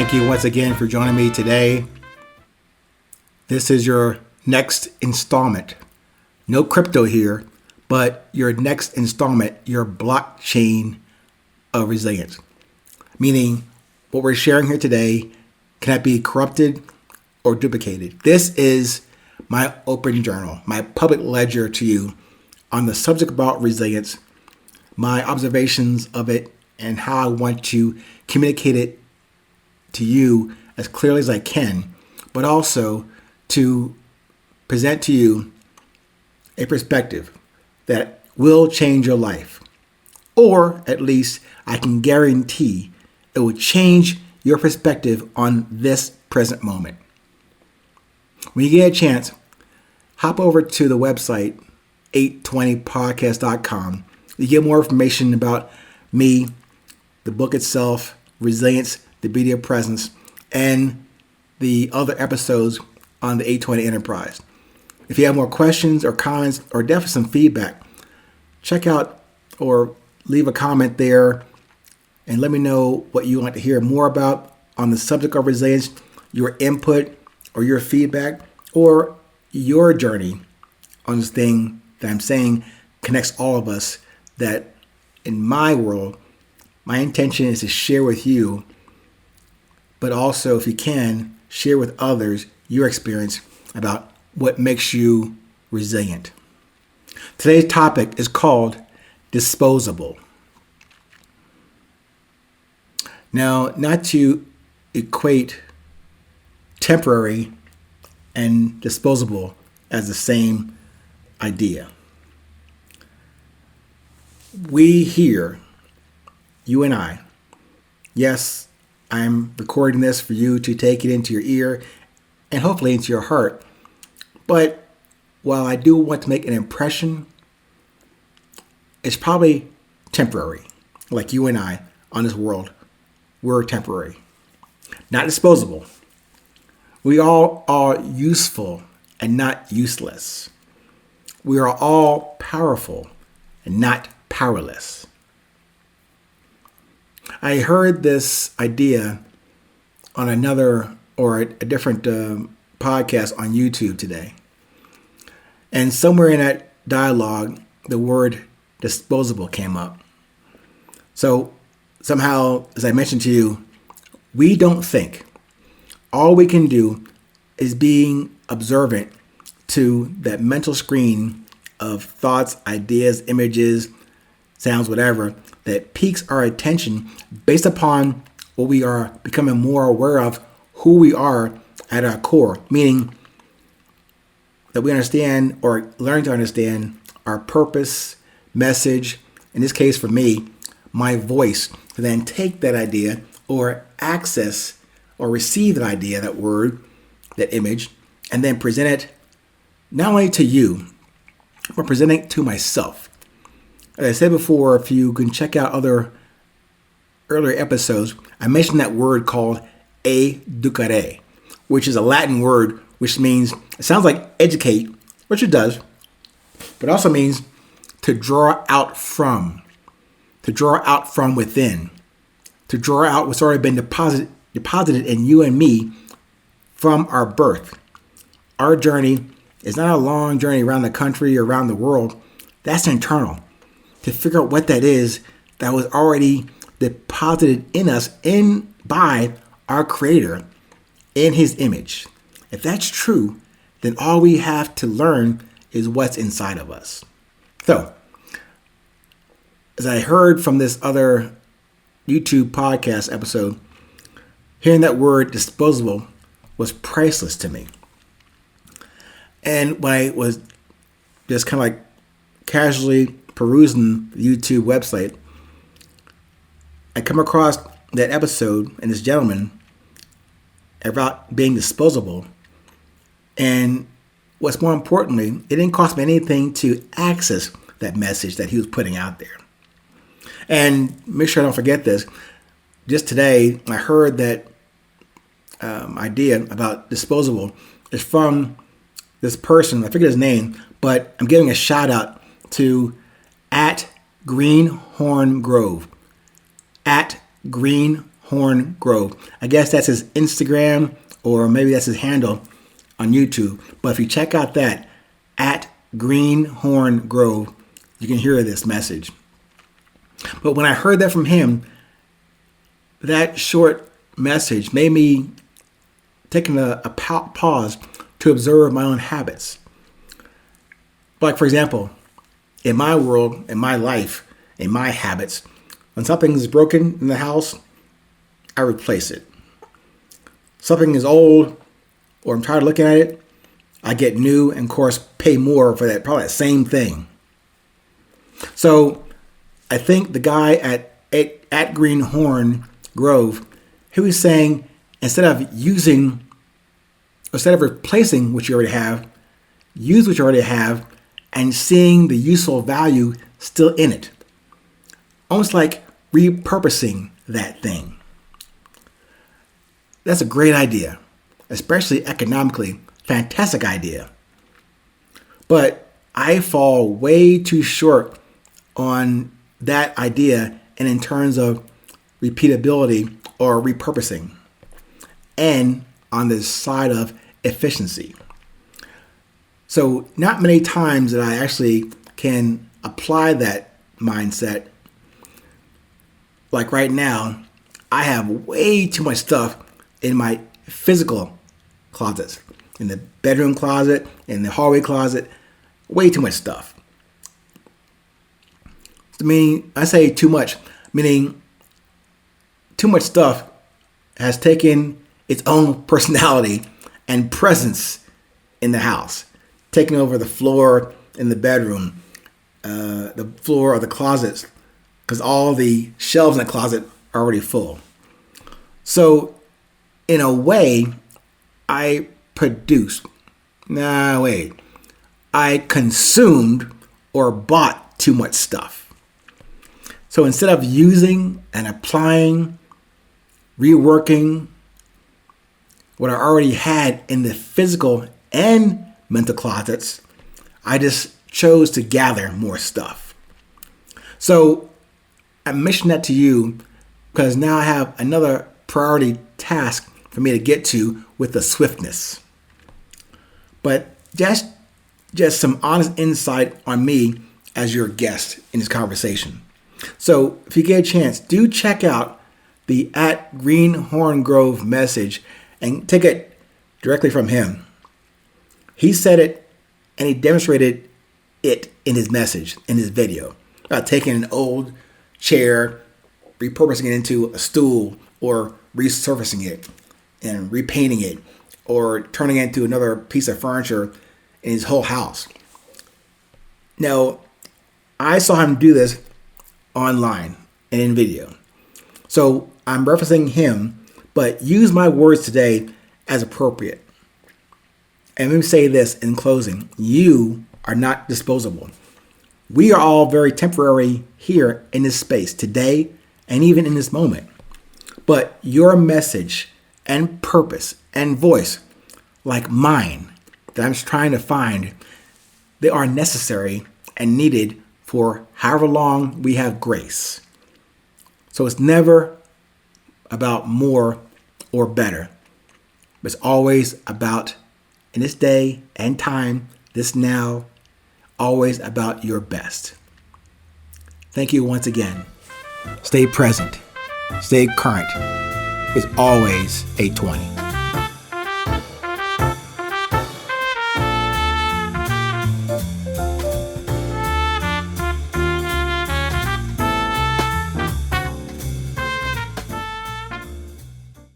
Thank you once again for joining me today. This is your next installment. No crypto here, but your next installment, your blockchain of resilience. Meaning what we're sharing here today cannot be corrupted or duplicated. This is my open journal, my public ledger to you on the subject about resilience, my observations of it, and how I want to communicate it to you as clearly as I can, but also to present to you a perspective that will change your life. Or at least I can guarantee it will change your perspective on this present moment. When you get a chance, hop over to the website 820podcast.com. You get more information about me, the book itself, Resilience, the Beauty of Presence, and the other episodes on the 820 Enterprise. If you have more questions or comments or definitely some feedback, check out or leave a comment there and let me know what you want to hear more about on the subject of resilience, your input or your feedback, or your journey on this thing that I'm saying connects all of us, that in my world, my intention is to share with you, but also, if you can, share with others your experience about what makes you resilient. Today's topic is called Disposable. Now, not to equate temporary and disposable as the same idea. We here, you and I, yes, I'm recording this for you to take it into your ear and hopefully into your heart. But while I do want to make an impression, it's probably temporary. Like you and I on this world, we're temporary, not disposable. We all are useful and not useless. We are all powerful and not powerless. I heard this idea on another or a different podcast on YouTube today. And somewhere in that dialogue, the word disposable came up. So somehow, as I mentioned to you, we don't think. All we can do is being observant to that mental screen of thoughts, ideas, images, sounds, whatever, that piques our attention based upon what we are becoming more aware of, who we are at our core, meaning that we understand or learn to understand our purpose, message, in this case for me, my voice, to then take that idea or access or receive that idea, that word, that image, and then present it not only to you, but present it to myself. As I said before, if you can check out other earlier episodes, I mentioned that word called educare, which is a Latin word which means, it sounds like educate, which it does, but also means to draw out from within, to draw out what's already been deposited in you and me from our birth. Our journey is not a long journey around the country or around the world. That's internal. To figure out what that is that was already deposited in us by our Creator in His image. If that's true, then all we have to learn is what's inside of us. So, as I heard from this other YouTube podcast episode, hearing that word disposable was priceless to me. And when I was just kind of like casually perusing the YouTube website, I come across that episode and this gentleman about being disposable. And what's more importantly, it didn't cost me anything to access that message that he was putting out there. And make sure I don't forget this. Just today, I heard that idea about disposable is from this person. I forget his name, but I'm giving a shout out to @Greenhorn Grove. @Greenhorn Grove. I guess that's his Instagram, or maybe that's his handle on YouTube. But if you check out that, at Greenhorn Grove, you can hear this message. But when I heard that from him, that short message made me taking a pause to observe my own habits. Like, for example, in my world, in my life, in my habits, when something is broken in the house, I replace it. Something is old, or I'm tired of looking at it, I get new and, of course, pay more for that, probably that same thing. So I think the guy at Greenhorn Grove, he was saying, instead of replacing what you already have, use what you already have and seeing the useful value still in it. Almost like repurposing that thing. That's a great idea, especially economically. Fantastic idea. But I fall way too short on that idea and in terms of repeatability or repurposing, and on the side of efficiency. So not many times that I actually can apply that mindset. Like right now, I have way too much stuff in my physical closets, in the bedroom closet, in the hallway closet, way too much stuff. Meaning, I say too much, meaning too much stuff has taken its own personality and presence in the house, taking over the floor in the bedroom, the floor of the closets, because all the shelves in the closet are already full. So, in a way, I consumed or bought too much stuff. So instead of using and applying, reworking what I already had in the physical and mental closets, I just chose to gather more stuff. So I mention that to you because now I have another priority task for me to get to with the swiftness. But just some honest insight on me as your guest in this conversation. So if you get a chance, do check out the at Greenhorn Grove message and take it directly from him. He said it and he demonstrated it in his message, in his video, about taking an old chair, repurposing it into a stool, or resurfacing it and repainting it, or turning it into another piece of furniture in his whole house. Now, I saw him do this online and in video. So I'm referencing him, but use my words today as appropriate. And let me say this in closing. You are not disposable. We are all very temporary here in this space today and even in this moment. But your message and purpose and voice, like mine, that I'm trying to find, they are necessary and needed for however long we have grace. So it's never about more or better. But it's always about, in this day and time, this now, always about your best. Thank you once again. Stay present. Stay current. It's always 820.